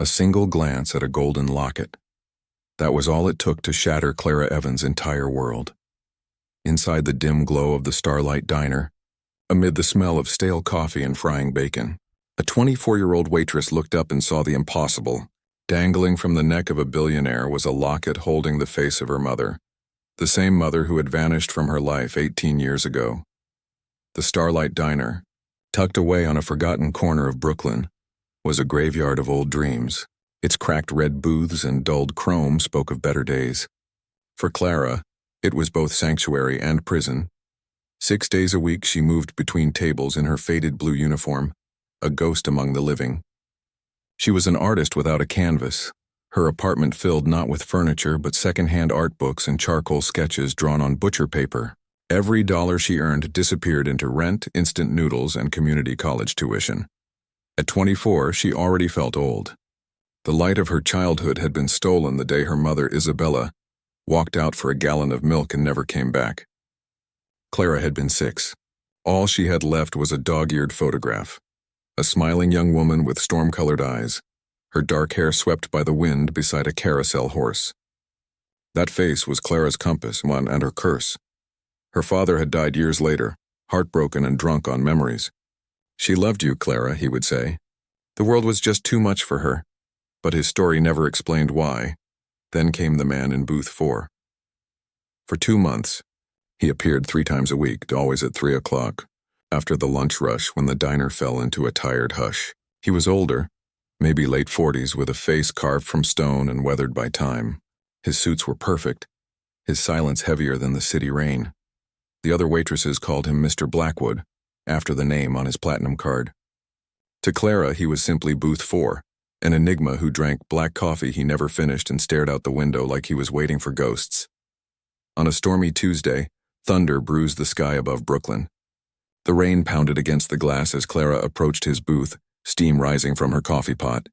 A single glance at a golden locket. That was all it took to shatter Clara Evans' entire world. Inside the dim glow of the Starlight Diner, amid the smell of stale coffee and frying bacon, a 24-year-old waitress looked up and saw the impossible. Dangling from the neck of a billionaire was a locket holding the face of her mother, the same mother who had vanished from her life 18 years ago. The Starlight Diner, tucked away on a forgotten corner of Brooklyn, was a graveyard of old dreams. Its cracked red booths and dulled chrome spoke of better days. For Clara, it was both sanctuary and prison. 6 days a week she moved between tables in her faded blue uniform, a ghost among the living. She was an artist without a canvas, her apartment filled not with furniture but second-hand art books and charcoal sketches drawn on butcher paper. Every dollar she earned disappeared into rent, instant noodles, and community college tuition. At 24, she already felt old. The light of her childhood had been stolen the day her mother, Isabella, walked out for a gallon of milk and never came back. Clara had been 6. All she had left was a dog-eared photograph. A smiling young woman with storm-colored eyes, her dark hair swept by the wind beside a carousel horse. That face was Clara's compass, and her curse. Her father had died years later, heartbroken and drunk on memories. "She loved you, Clara," he would say. The world was just too much for her, but his story never explained why. Then came the man in booth 4. For 2 months, he appeared 3 times a week, always at 3 o'clock, after the lunch rush when the diner fell into a tired hush. He was older, maybe late 40s, with a face carved from stone and weathered by time. His suits were perfect, his silence heavier than the city rain. The other waitresses called him Mr. Blackwood, after the name on his platinum card. To Clara, he was simply Booth 4, an enigma who drank black coffee he never finished and stared out the window like he was waiting for ghosts. On a stormy Tuesday, thunder bruised the sky above Brooklyn. The rain pounded against the glass as Clara approached his booth, steam rising from her coffee pot.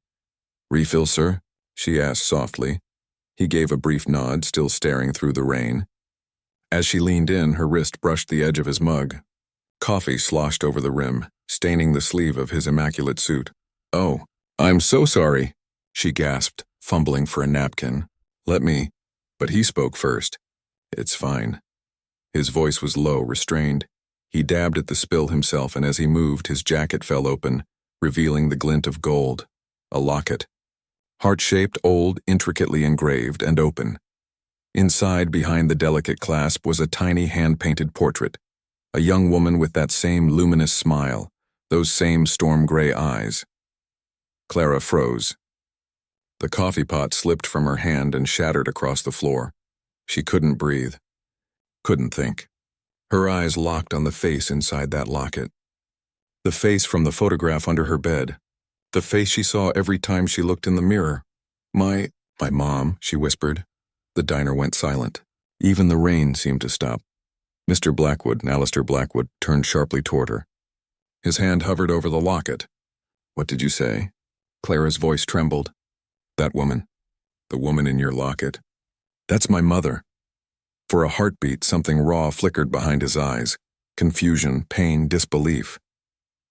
"Refill, sir?" she asked softly. He gave a brief nod, still staring through the rain. As she leaned in, her wrist brushed the edge of his mug. Coffee sloshed over the rim, staining the sleeve of his immaculate suit. "Oh, I'm so sorry," she gasped, fumbling for a napkin. "Let me—" But he spoke first. "It's fine." His voice was low, restrained. He dabbed at the spill himself, and as he moved, his jacket fell open, revealing the glint of gold. A locket. Heart-shaped, old, intricately engraved, and open. Inside, behind the delicate clasp, was a tiny hand-painted portrait. A young woman with that same luminous smile, those same storm-gray eyes. Clara froze. The coffee pot slipped from her hand and shattered across the floor. She couldn't breathe. Couldn't think. Her eyes locked on the face inside that locket. The face from the photograph under her bed. The face she saw every time she looked in the mirror. My mom," she whispered. The diner went silent. Even the rain seemed to stop. Mr. Blackwood, Alistair Blackwood, turned sharply toward her. His hand hovered over the locket. "What did you say?" Clara's voice trembled. "That woman. The woman in your locket. That's my mother." For a heartbeat, something raw flickered behind his eyes. Confusion, pain, disbelief.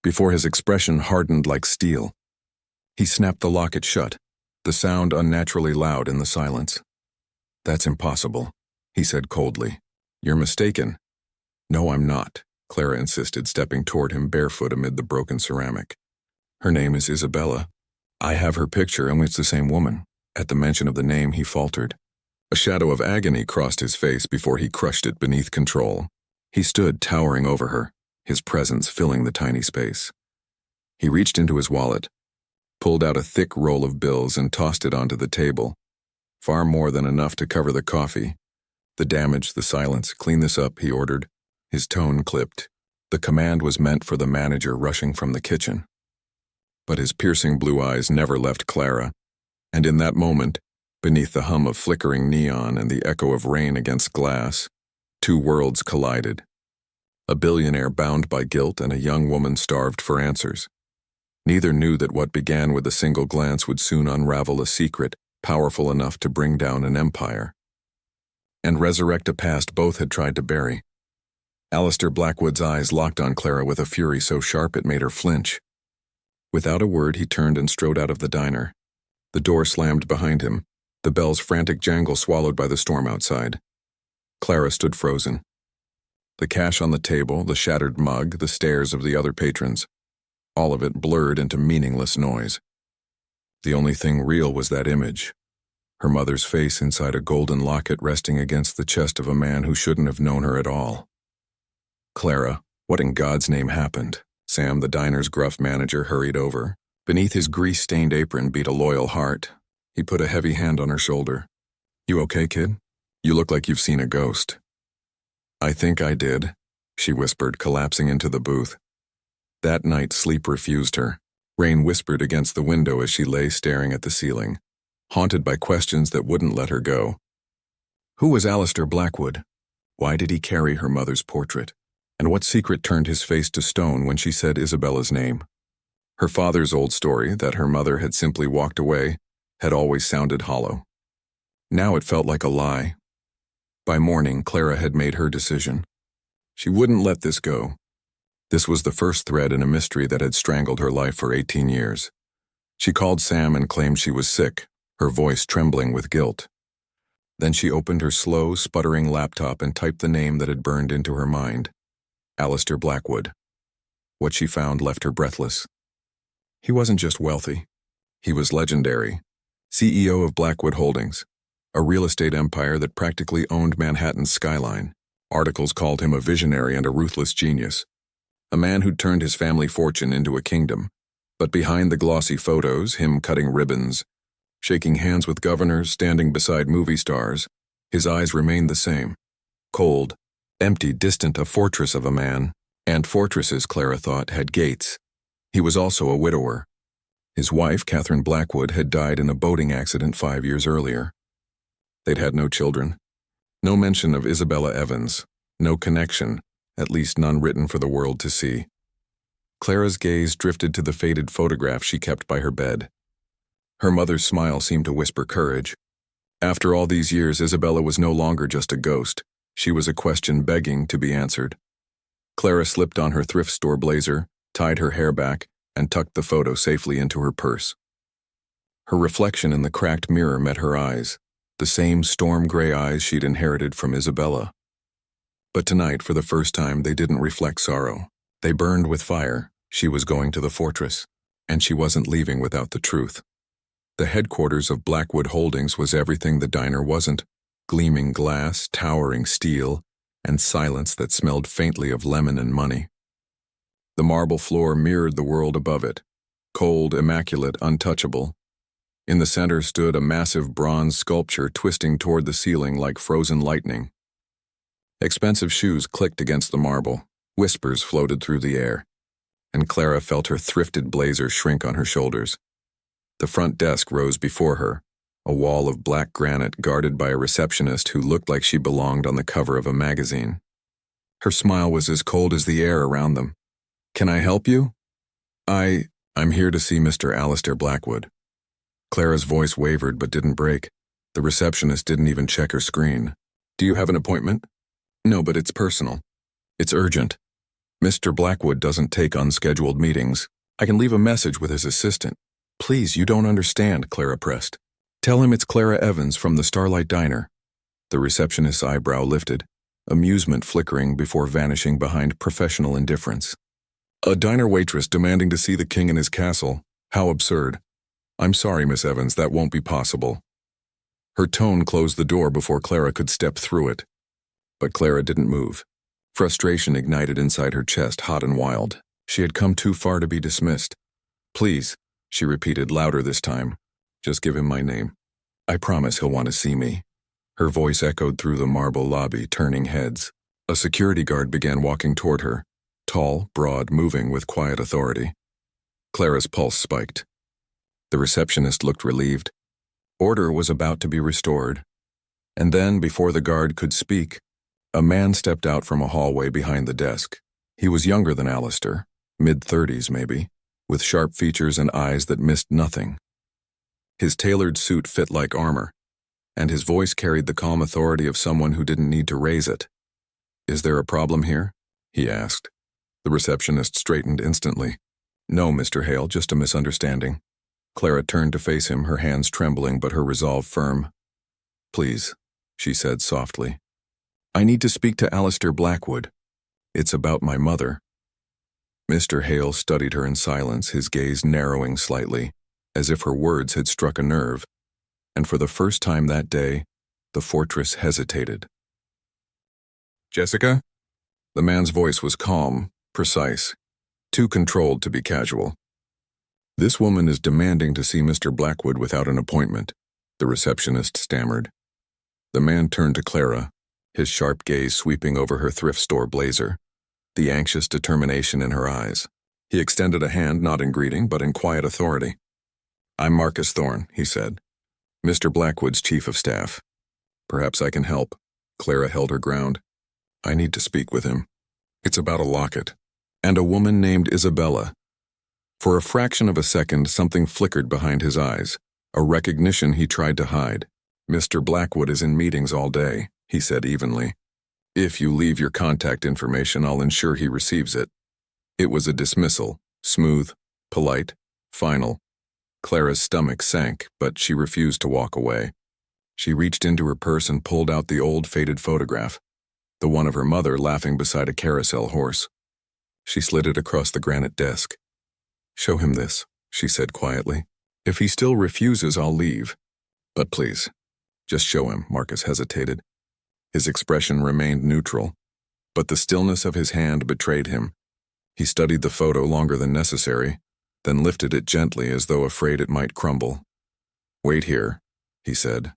Before his expression hardened like steel. He snapped the locket shut, the sound unnaturally loud in the silence. "That's impossible," he said coldly. "You're mistaken." "No, I'm not," Clara insisted, stepping toward him barefoot amid the broken ceramic. "Her name is Isabella. I have her picture, and it's the same woman." At the mention of the name, he faltered. A shadow of agony crossed his face before he crushed it beneath control. He stood towering over her, his presence filling the tiny space. He reached into his wallet, pulled out a thick roll of bills and tossed it onto the table. Far more than enough to cover the coffee. The damage, the silence. "Clean this up," he ordered. His tone clipped. The command was meant for the manager rushing from the kitchen. But his piercing blue eyes never left Clara, and in that moment, beneath the hum of flickering neon and the echo of rain against glass, 2 worlds collided. A billionaire bound by guilt and a young woman starved for answers. Neither knew that what began with a single glance would soon unravel a secret powerful enough to bring down an empire. And resurrect a past both had tried to bury. Alistair Blackwood's eyes locked on Clara with a fury so sharp it made her flinch. Without a word, he turned and strode out of the diner. The door slammed behind him, the bell's frantic jangle swallowed by the storm outside. Clara stood frozen. The cash on the table, the shattered mug, the stares of the other patrons, all of it blurred into meaningless noise. The only thing real was that image, her mother's face inside a golden locket resting against the chest of a man who shouldn't have known her at all. Clara, what in God's name happened? Sam, the diner's gruff manager, hurried over. Beneath his grease-stained apron beat a loyal heart. He put a heavy hand on her shoulder. "You okay, kid? You look like you've seen a ghost." "I think I did," she whispered, collapsing into the booth. That night, sleep refused her. Rain whispered against the window as she lay staring at the ceiling, haunted by questions that wouldn't let her go. Who was Alistair Blackwood? Why did he carry her mother's portrait? And what secret turned his face to stone when she said Isabella's name? Her father's old story, that her mother had simply walked away, had always sounded hollow. Now it felt like a lie. By morning, Clara had made her decision. She wouldn't let this go. This was the first thread in a mystery that had strangled her life for 18 years. She called Sam and claimed she was sick, her voice trembling with guilt. Then she opened her slow, sputtering laptop and typed the name that had burned into her mind. Alistair Blackwood. What she found left her breathless. He wasn't just wealthy. He was legendary. CEO of Blackwood Holdings, a real estate empire that practically owned Manhattan's skyline. Articles called him a visionary and a ruthless genius. A man who'd turned his family fortune into a kingdom. But behind the glossy photos, him cutting ribbons, shaking hands with governors, standing beside movie stars, his eyes remained the same. Cold, empty, distant, a fortress of a man. And fortresses, Clara thought, had gates. He was also a widower. His wife, Catherine Blackwood, had died in a boating accident 5 years earlier. They'd had no children. No mention of Isabella Evans. No connection, at least none written for the world to see. Clara's gaze drifted to the faded photograph she kept by her bed. Her mother's smile seemed to whisper courage. After all these years, Isabella was no longer just a ghost. She was a question begging to be answered. Clara slipped on her thrift store blazer, tied her hair back, and tucked the photo safely into her purse. Her reflection in the cracked mirror met her eyes, the same storm-gray eyes she'd inherited from Isabella. But tonight, for the first time, they didn't reflect sorrow. They burned with fire. She was going to the fortress, and she wasn't leaving without the truth. The headquarters of Blackwood Holdings was everything the diner wasn't: gleaming glass, towering steel, and silence that smelled faintly of lemon and money. The marble floor mirrored the world above it, cold, immaculate, untouchable. In the center stood a massive bronze sculpture twisting toward the ceiling like frozen lightning. Expensive shoes clicked against the marble, whispers floated through the air, and Clara felt her thrifted blazer shrink on her shoulders. The front desk rose before her, a wall of black granite guarded by a receptionist who looked like she belonged on the cover of a magazine. Her smile was as cold as the air around them. "Can I help you?" I'm here to see Mr. Alistair Blackwood." Clara's voice wavered but didn't break. The receptionist didn't even check her screen. "Do you have an appointment?" "No, but it's personal. It's urgent. Mr. Blackwood doesn't take unscheduled meetings. I can leave a message with his assistant." "Please, you don't understand," Clara pressed. "Tell him it's Clara Evans from the Starlight Diner." The receptionist's eyebrow lifted, amusement flickering before vanishing behind professional indifference. "A diner waitress demanding to see the king in his castle. How absurd. I'm sorry, Miss Evans, that won't be possible." Her tone closed the door before Clara could step through it. But Clara didn't move. Frustration ignited inside her chest, hot and wild. She had come too far to be dismissed. "Please," she repeated, louder this time. "Just give him my name. I promise he'll want to see me." Her voice echoed through the marble lobby, turning heads. A security guard began walking toward her, tall, broad, moving with quiet authority. Clara's pulse spiked. The receptionist looked relieved. Order was about to be restored. And then, before the guard could speak, a man stepped out from a hallway behind the desk. He was younger than Alistair, mid-30s maybe, with sharp features and eyes that missed nothing. His tailored suit fit like armor, and his voice carried the calm authority of someone who didn't need to raise it. "Is there a problem here?" he asked. The receptionist straightened instantly. "No, Mr. Hale, just a misunderstanding." Clara turned to face him, her hands trembling but her resolve firm. "Please," she said softly. "I need to speak to Alistair Blackwood. It's about my mother." Mr. Hale studied her in silence, his gaze narrowing slightly, as if her words had struck a nerve, and for the first time that day, the fortress hesitated. "Jessica?" The man's voice was calm, precise, too controlled to be casual. "This woman is demanding to see Mr. Blackwood without an appointment," the receptionist stammered. The man turned to Clara, his sharp gaze sweeping over her thrift store blazer, the anxious determination in her eyes. He extended a hand, not in greeting, but in quiet authority. "I'm Marcus Thorne," he said, "Mr. Blackwood's chief of staff. Perhaps I can help." Clara held her ground. "I need to speak with him. It's about a locket, and a woman named Isabella." For a fraction of a second, something flickered behind his eyes, a recognition he tried to hide. "Mr. Blackwood is in meetings all day," he said evenly. "If you leave your contact information, I'll ensure he receives it." It was a dismissal, smooth, polite, final. Clara's stomach sank, but she refused to walk away. She reached into her purse and pulled out the old faded photograph, the one of her mother laughing beside a carousel horse. She slid it across the granite desk. "Show him this," she said quietly. "If he still refuses, I'll leave. But please, just show him." Marcus hesitated. His expression remained neutral, but the stillness of his hand betrayed him. He studied the photo longer than necessary, then lifted it gently as though afraid it might crumble. "Wait here," he said.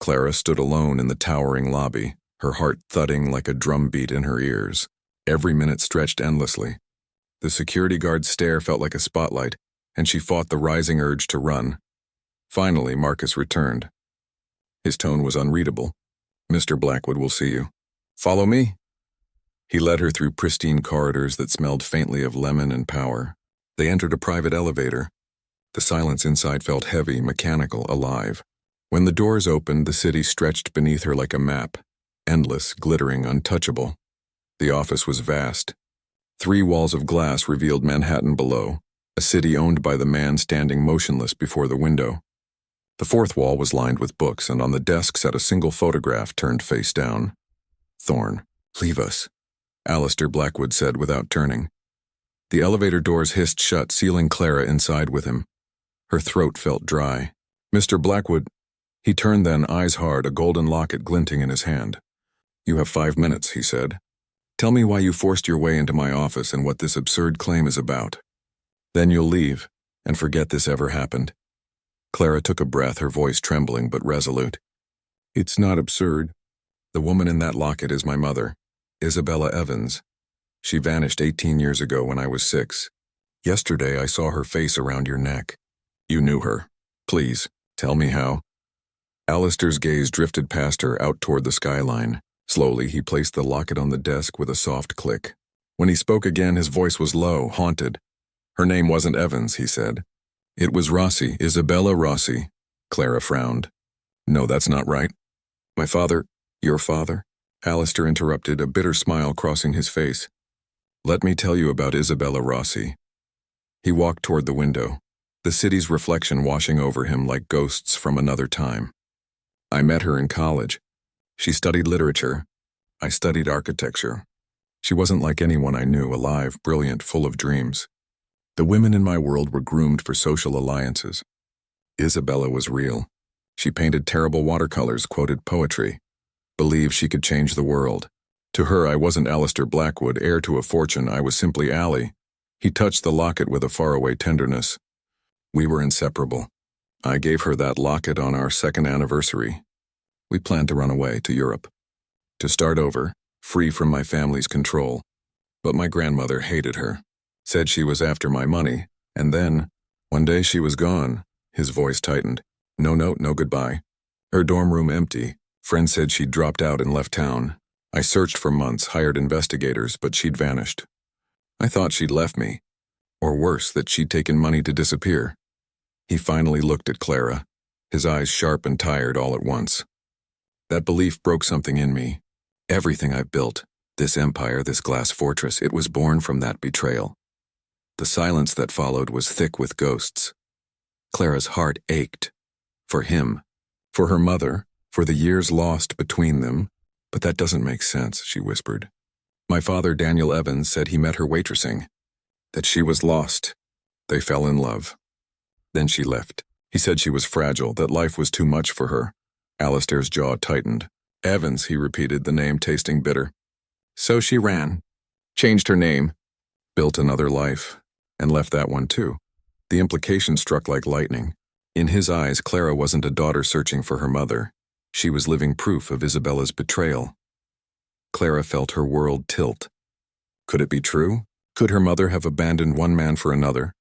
Clara stood alone in the towering lobby, her heart thudding like a drumbeat in her ears. Every minute stretched endlessly. The security guard's stare felt like a spotlight, and she fought the rising urge to run. Finally, Marcus returned. His tone was unreadable. "Mr. Blackwood will see you. Follow me." He led her through pristine corridors that smelled faintly of lemon and power. They entered a private elevator. The silence inside felt heavy, mechanical, alive. When the doors opened, the city stretched beneath her like a map, endless, glittering, untouchable. The office was vast. 3 walls of glass revealed Manhattan below, a city owned by the man standing motionless before the window. The 4th wall was lined with books, and on the desk sat a single photograph turned face down. "Thorne, leave us," Alistair Blackwood said without turning. The elevator doors hissed shut, sealing Clara inside with him. Her throat felt dry. "Mr. Blackwood," he turned then, eyes hard, a golden locket glinting in his hand. "You have 5 minutes," he said. "Tell me why you forced your way into my office and what this absurd claim is about. Then you'll leave and forget this ever happened." Clara took a breath, her voice trembling but resolute. "It's not absurd. The woman in that locket is my mother, Isabella Evans. She vanished 18 years ago when I was 6. Yesterday I saw her face around your neck. You knew her. Please, tell me how." Alistair's gaze drifted past her, out toward the skyline. Slowly, he placed the locket on the desk with a soft click. When he spoke again, his voice was low, haunted. "Her name wasn't Evans," he said. "It was Rossi, Isabella Rossi." Clara frowned. "No, that's not right." "My father—" "Your father?" Alistair interrupted, a bitter smile crossing his face. "Let me tell you about Isabella Rossi." He walked toward the window, the city's reflection washing over him like ghosts from another time. "I met her in college. She studied literature. I studied architecture. She wasn't like anyone I knew, alive, brilliant, full of dreams. The women in my world were groomed for social alliances. Isabella was real. She painted terrible watercolors, quoted poetry, believed she could change the world. To her, I wasn't Alistair Blackwood, heir to a fortune. I was simply Allie." He touched the locket with a faraway tenderness. "We were inseparable. I gave her that locket on our 2nd anniversary. We planned to run away to Europe, to start over, free from my family's control. But my grandmother hated her, said she was after my money, and then, one day she was gone." His voice tightened. "No note, no goodbye. Her dorm room empty. Friend said she'd dropped out and left town. I searched for months, hired investigators, but she'd vanished. I thought she'd left me, or worse, that she'd taken money to disappear." He finally looked at Clara, his eyes sharp and tired all at once. "That belief broke something in me. Everything I've built, this empire, this glass fortress, it was born from that betrayal." The silence that followed was thick with ghosts. Clara's heart ached. For him. For her mother. For the years lost between them. But that doesn't make sense, she whispered. My father, Daniel Evans, said he met her waitressing. That she was lost. They fell in love. Then she left. He said she was fragile, that life was too much for her. Alistair's jaw tightened. Evans, he repeated, the name tasting bitter. So she ran. Changed her name. Built another life. And left that one too. The implication struck like lightning. In his eyes, Clara wasn't a daughter searching for her mother. She was living proof of Isabella's betrayal. Clara felt her world tilt. Could it be true? Could her mother have abandoned one man for another,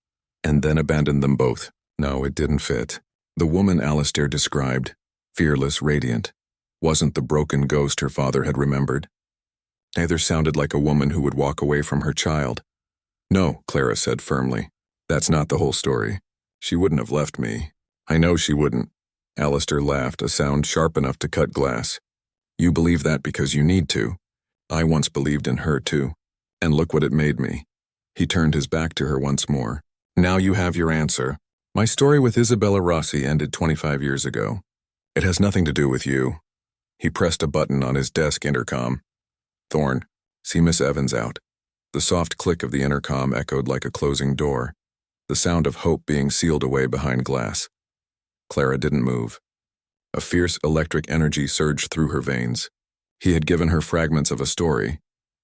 and then abandoned them both? No, it didn't fit. The woman Alistair described, fearless, radiant, wasn't the broken ghost her father had remembered. Neither sounded like a woman who would walk away from her child. No, Clara said firmly. That's not the whole story. She wouldn't have left me. I know she wouldn't. Alistair laughed, a sound sharp enough to cut glass. You believe that because you need to. I once believed in her too. And look what it made me. He turned his back to her once more. Now you have your answer. My story with Isabella Rossi ended 25 years ago. It has nothing to do with you. He pressed a button on his desk intercom. Thorne, see Miss Evans out. The soft click of the intercom echoed like a closing door, the sound of hope being sealed away behind glass. Clara didn't move. A fierce electric energy surged through her veins. He had given her fragments of a story,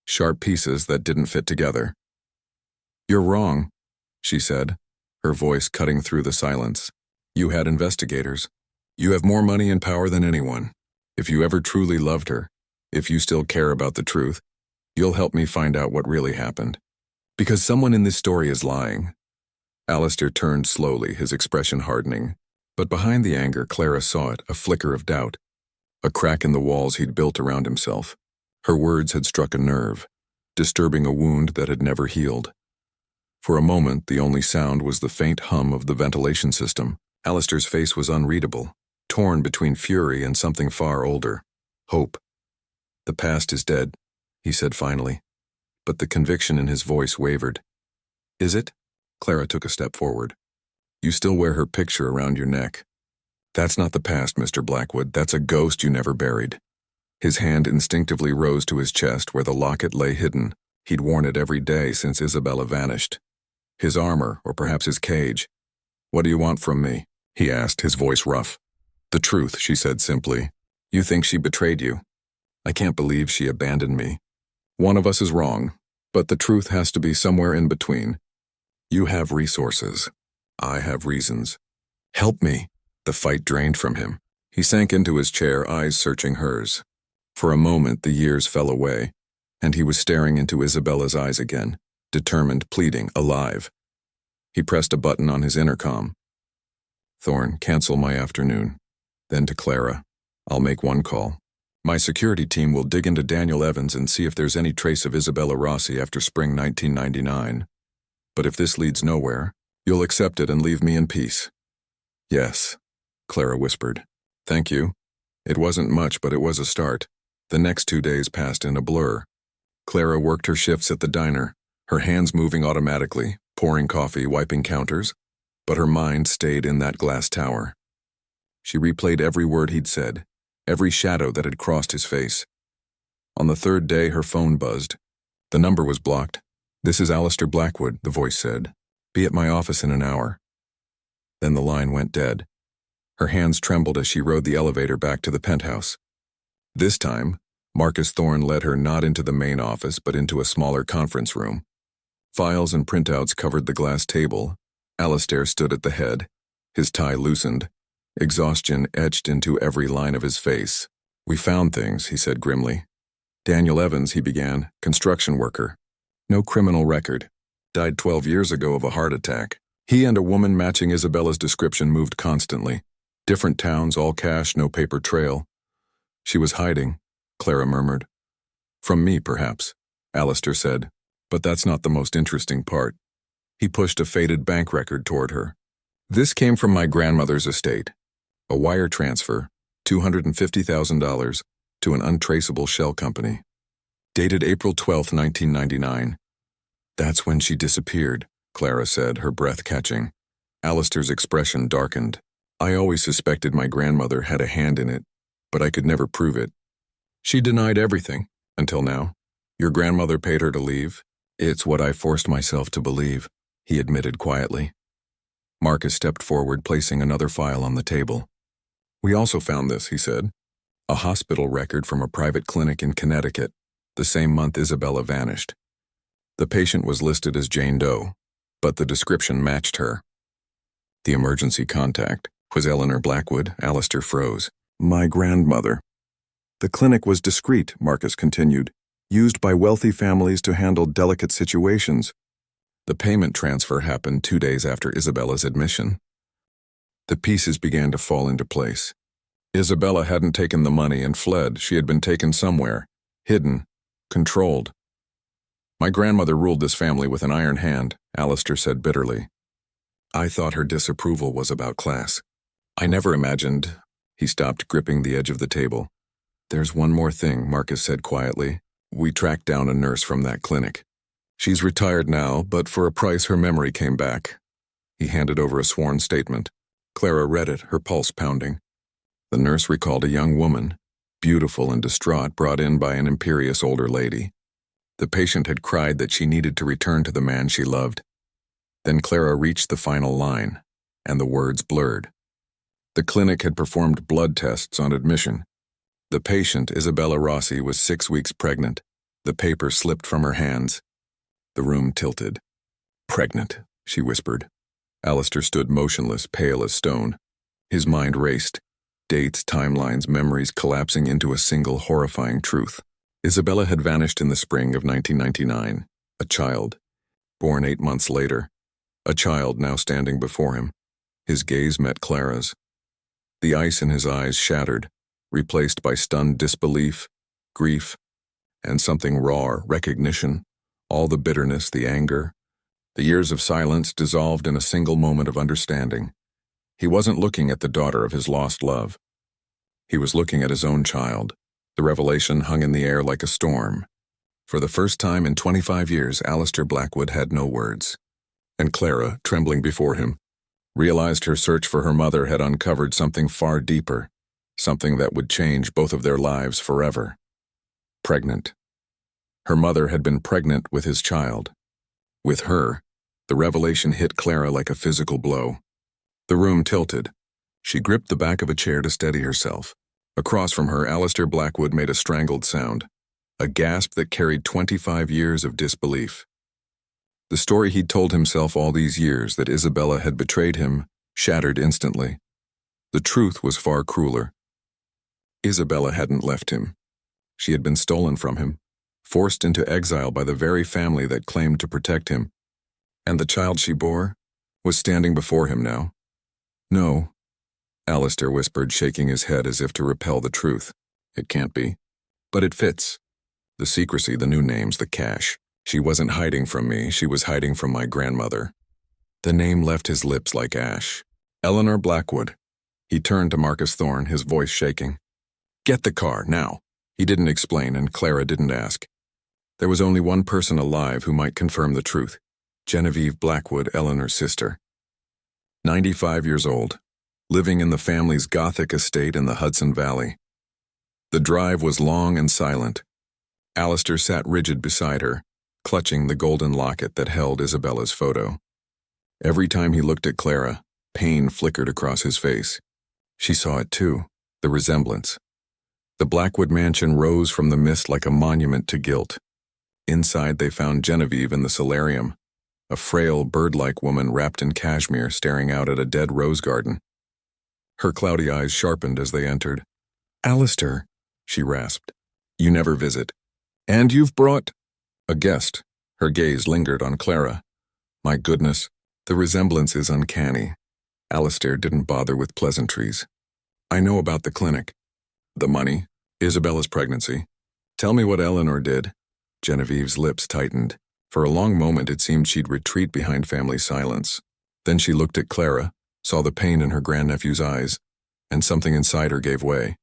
sharp pieces that didn't fit together. You're wrong, she said, her voice cutting through the silence. You had investigators. You have more money and power than anyone. If you ever truly loved her, if you still care about the truth, you'll help me find out what really happened. Because someone in this story is lying. Alistair turned slowly, his expression hardening. But behind the anger, Clara saw it, a flicker of doubt. A crack in the walls he'd built around himself. Her words had struck a nerve, disturbing a wound that had never healed. For a moment, the only sound was the faint hum of the ventilation system. Alistair's face was unreadable, torn between fury and something far older. Hope. The past is dead, he said finally. But the conviction in his voice wavered. Is it? Clara took a step forward. You still wear her picture around your neck. That's not the past, Mr. Blackwood. That's a ghost you never buried. His hand instinctively rose to his chest where the locket lay hidden. He'd worn it every day since Isabella vanished. His armor, or perhaps his cage. What do you want from me? He asked, his voice rough. The truth, she said simply. You think she betrayed you. I can't believe she abandoned me. One of us is wrong, but the truth has to be somewhere in between. You have resources. I have reasons. Help me. The fight drained from him. He sank into his chair, eyes searching hers. For a moment, the years fell away, and he was staring into Isabella's eyes again, determined, pleading, alive. He pressed a button on his intercom. Thorne, cancel my afternoon. Then to Clara. I'll make one call. My security team will dig into Daniel Evans and see if there's any trace of Isabella Rossi after spring 1999. But if this leads nowhere, you'll accept it and leave me in peace. Yes, Clara whispered. Thank you. It wasn't much, but it was a start. The next 2 days passed in a blur. Clara worked her shifts at the diner, her hands moving automatically, pouring coffee, wiping counters, but her mind stayed in that glass tower. She replayed every word he'd said, every shadow that had crossed his face. On the third day, her phone buzzed. The number was blocked. This is Alistair Blackwood, the voice said. Be at my office in an hour. Then the line went dead. Her hands trembled as she rode the elevator back to the penthouse. This time, Marcus Thorne led her not into the main office but into a smaller conference room. Files and printouts covered the glass table. Alistair stood at the head, his tie loosened, exhaustion etched into every line of his face. We found things, he said grimly. Daniel Evans, he began, construction worker. No criminal record. Died 12 years ago of a heart attack. He and a woman matching Isabella's description moved constantly. Different towns, all cash, no paper trail. She was hiding, Clara murmured. From me, perhaps, Alistair said. But that's not the most interesting part. He pushed a faded bank record toward her. This came from my grandmother's estate. A wire transfer, $250,000, to an untraceable shell company. Dated April 12, 1999. That's when she disappeared, Clara said, her breath catching. Alistair's expression darkened. I always suspected my grandmother had a hand in it, but I could never prove it. She denied everything, until now. Your grandmother paid her to leave? It's what I forced myself to believe, he admitted quietly. Marcus stepped forward, placing another file on the table. We also found this, he said. A hospital record from a private clinic in Connecticut, the same month Isabella vanished. The patient was listed as Jane Doe, but the description matched her. The emergency contact was Eleanor Blackwood. Alistair froze. My grandmother. The clinic was discreet, Marcus continued, used by wealthy families to handle delicate situations. The payment transfer happened 2 days after Isabella's admission. The pieces began to fall into place. Isabella hadn't taken the money and fled. She had been taken somewhere, hidden, controlled. My grandmother ruled this family with an iron hand, Alistair said bitterly. I thought her disapproval was about class. I never imagined. He stopped, gripping the edge of the table. There's one more thing, Marcus said quietly. We tracked down a nurse from that clinic. She's retired now, but for a price her memory came back. He handed over a sworn statement. Clara read it, her pulse pounding. The nurse recalled a young woman, beautiful and distraught, brought in by an imperious older lady. The patient had cried that she needed to return to the man she loved. Then Clara reached the final line, and the words blurred. The clinic had performed blood tests on admission. The patient, Isabella Rossi, was 6 weeks pregnant. The paper slipped from her hands. The room tilted. Pregnant, she whispered. Alistair stood motionless, pale as stone. His mind raced. Dates, timelines, memories collapsing into a single horrifying truth. Isabella had vanished in the spring of 1999. A child. Born 8 months later. A child now standing before him. His gaze met Clara's. The ice in his eyes shattered, replaced by stunned disbelief, grief, and something raw, recognition. All the bitterness, the anger, the years of silence dissolved in a single moment of understanding. He wasn't looking at the daughter of his lost love. He was looking at his own child. The revelation hung in the air like a storm. For the first time in 25 years, Alistair Blackwood had no words. And Clara, trembling before him, realized her search for her mother had uncovered something far deeper, something that would change both of their lives forever. Pregnant. Her mother had been pregnant with his child. With her, the revelation hit Clara like a physical blow. The room tilted. She gripped the back of a chair to steady herself. Across from her, Alistair Blackwood made a strangled sound, a gasp that carried 25 years of disbelief. The story he'd told himself all these years, that Isabella had betrayed him, shattered instantly. The truth was far crueler. Isabella hadn't left him. She had been stolen from him, forced into exile by the very family that claimed to protect him. And the child she bore was standing before him now. No, Alistair whispered, shaking his head as if to repel the truth. It can't be. But it fits. The secrecy, the new names, the cash. She wasn't hiding from me, she was hiding from my grandmother. The name left his lips like ash. Eleanor Blackwood. He turned to Marcus Thorne, his voice shaking. Get the car, now. He didn't explain, and Clara didn't ask. There was only one person alive who might confirm the truth. Genevieve Blackwood, Eleanor's sister. 95 years old, living in the family's Gothic estate in the Hudson Valley. The drive was long and silent. Alistair sat rigid beside her, clutching the golden locket that held Isabella's photo. Every time he looked at Clara, pain flickered across his face. She saw it too, the resemblance. The Blackwood mansion rose from the mist like a monument to guilt. Inside they found Genevieve in the solarium, a frail, bird-like woman wrapped in cashmere staring out at a dead rose garden. Her cloudy eyes sharpened as they entered. Alistair, she rasped. You never visit. And you've brought... A guest. Her gaze lingered on Clara. My goodness, the resemblance is uncanny. Alistair didn't bother with pleasantries. I know about the clinic. The money. Isabella's pregnancy. Tell me what Eleanor did. Genevieve's lips tightened. For a long moment it seemed she'd retreat behind family silence. Then she looked at Clara, saw the pain in her grandnephew's eyes, and something inside her gave way.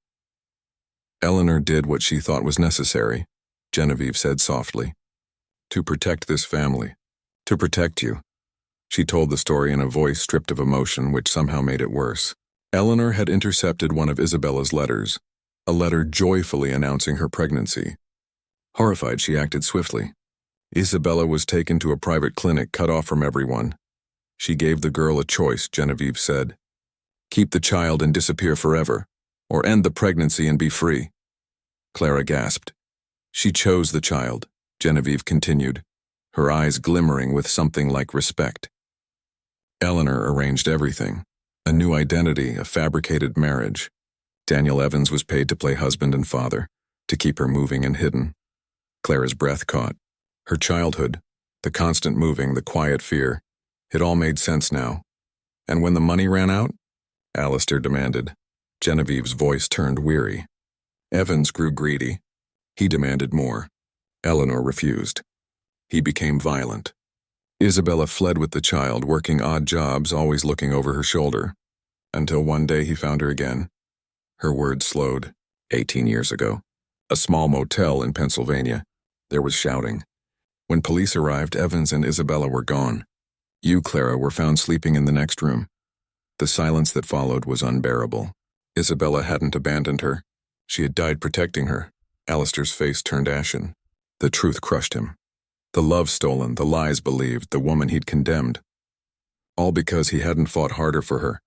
Eleanor did what she thought was necessary, Genevieve said softly. To protect this family. To protect you. She told the story in a voice stripped of emotion, which somehow made it worse. Eleanor had intercepted one of Isabella's letters, a letter joyfully announcing her pregnancy. Horrified, she acted swiftly. Isabella was taken to a private clinic cut off from everyone. She gave the girl a choice, Genevieve said. Keep the child and disappear forever, or end the pregnancy and be free. Clara gasped. She chose the child, Genevieve continued, her eyes glimmering with something like respect. Eleanor arranged everything. A new identity, a fabricated marriage. Daniel Evans was paid to play husband and father, to keep her moving and hidden. Clara's breath caught. Her childhood, the constant moving, the quiet fear, it all made sense now. And when the money ran out? Alistair demanded. Genevieve's voice turned weary. Evans grew greedy. He demanded more. Eleanor refused. He became violent. Isabella fled with the child, working odd jobs, always looking over her shoulder. Until one day he found her again. Her words slowed. 18 years ago. A small motel in Pennsylvania. There was shouting. When police arrived, Evans and Isabella were gone. You, Clara, were found sleeping in the next room. The silence that followed was unbearable. Isabella hadn't abandoned her. She had died protecting her. Alistair's face turned ashen. The truth crushed him. The love stolen, the lies believed, the woman he'd condemned. All because he hadn't fought harder for her.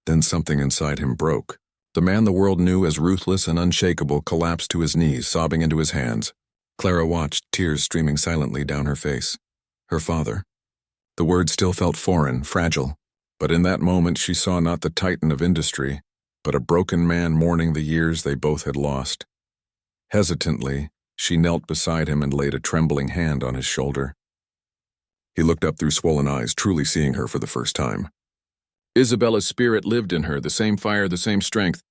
Then something inside him broke. The man the world knew as ruthless and unshakable collapsed to his knees, sobbing into his hands. Clara watched, tears streaming silently down her face. Her father. The word still felt foreign, fragile. But in that moment she saw not the titan of industry, but a broken man mourning the years they both had lost. Hesitantly, she knelt beside him and laid a trembling hand on his shoulder. He looked up through swollen eyes, truly seeing her for the first time. Isabella's spirit lived in her, the same fire, the same strength.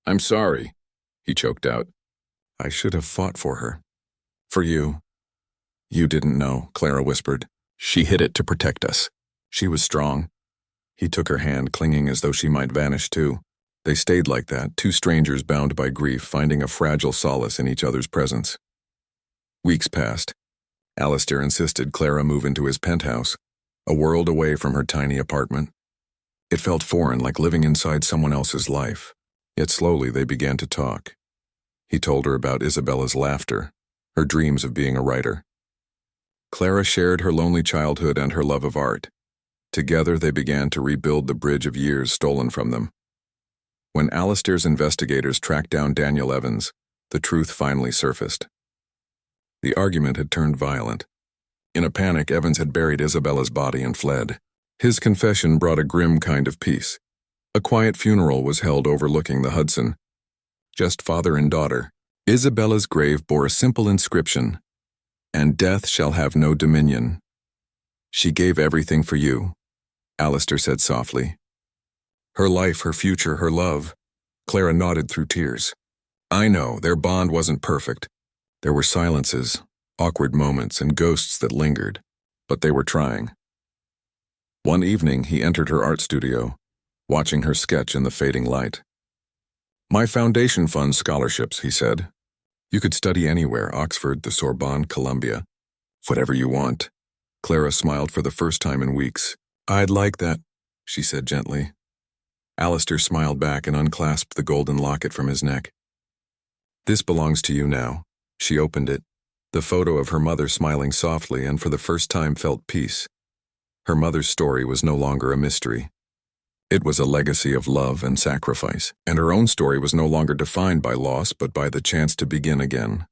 I'm sorry, he choked out. I should have fought for her. For you. You didn't know, Clara whispered. She hid it to protect us. She was strong. He took her hand, clinging as though she might vanish too. They stayed like that, two strangers bound by grief, finding a fragile solace in each other's presence. Weeks passed. Alistair insisted Clara move into his penthouse, a world away from her tiny apartment. It felt foreign, like living inside someone else's life. Yet slowly they began to talk. He told her about Isabella's laughter, her dreams of being a writer. Clara shared her lonely childhood and her love of art. Together they began to rebuild the bridge of years stolen from them. When Alistair's investigators tracked down Daniel Evans, the truth finally surfaced. The argument had turned violent. In a panic, Evans had buried Isabella's body and fled. His confession brought a grim kind of peace. A quiet funeral was held overlooking the Hudson. Just father and daughter. Isabella's grave bore a simple inscription, "And death shall have no dominion." She gave everything for you, Alistair said softly. Her life, her future, her love. Clara nodded through tears. I know, their bond wasn't perfect. There were silences, awkward moments, and ghosts that lingered, but they were trying. One evening, he entered her art studio, watching her sketch in the fading light. My foundation funds scholarships, he said. You could study anywhere, Oxford, the Sorbonne, Columbia. Whatever you want. Clara smiled for the first time in weeks. I'd like that, she said gently. Alistair smiled back and unclasped the golden locket from his neck. This belongs to you now. She opened it. The photo of her mother smiling softly, and for the first time felt peace. Her mother's story was no longer a mystery. It was a legacy of love and sacrifice, and her own story was no longer defined by loss but by the chance to begin again.